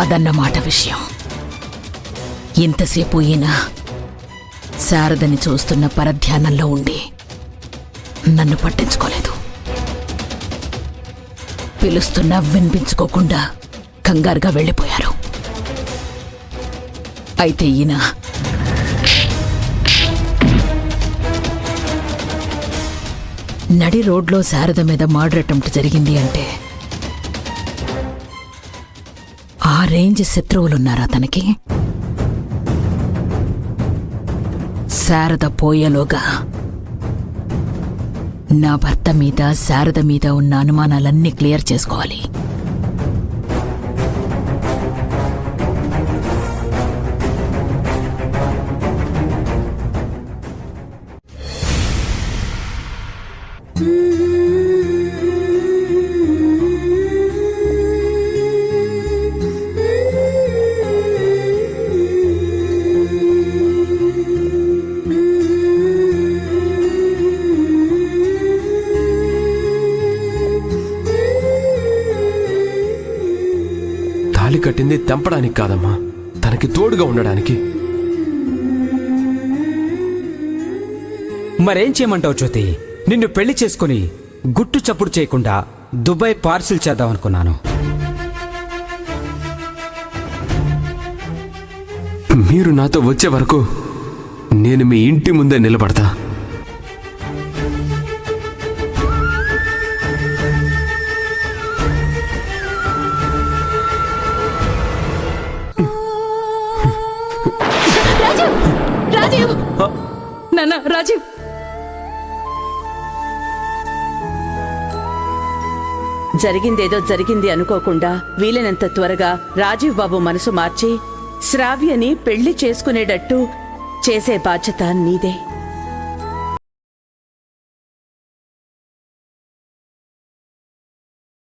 అదన్నమాట విషయం. ఇంతసేపు ఈయన శారదని చూస్తున్న పరధ్యానంలో ఉండి నన్ను పట్టించుకోలేదు. పిలుస్తున్నా వినిపించుకోకుండా కంగారుగా వెళ్ళిపోయారు. అయితే ఈయన నడి రోడ్లో శారద మీద మర్డర్ అటెంప్ట్ జరిగింది అంటే ఆ రేంజ్ శత్రువులున్నారా తనకి? శారద పోయేలోగా నా భర్త మీద శారద మీద ఉన్న అనుమానాలన్నీ క్లియర్ చేసుకోవాలి. తాళి కట్టింది తెంపడానికి కాదమ్మా, తనకి తోడుగా ఉండడానికి. మరేం చేయమంటావు జ్యోతి? నిన్ను పెళ్లి చేసుకుని గుట్టు చప్పుడు చేయకుండా దుబాయ్ పార్సిల్ చేద్దామనుకున్నాను. మీరు నాతో వచ్చే వరకు నేను మీ ఇంటి ముందే నిలబడతా. రాజీవ్! నాన్న, రాజీవ్! జరిగిందేదో జరిగింది అనుకోకుండా వీలైనంత త్వరగా రాజీవ్ బాబు మనసు మార్చి శ్రావ్యని పెళ్లి చేసుకునేటట్టు చేసే బాధ్యత నీదే.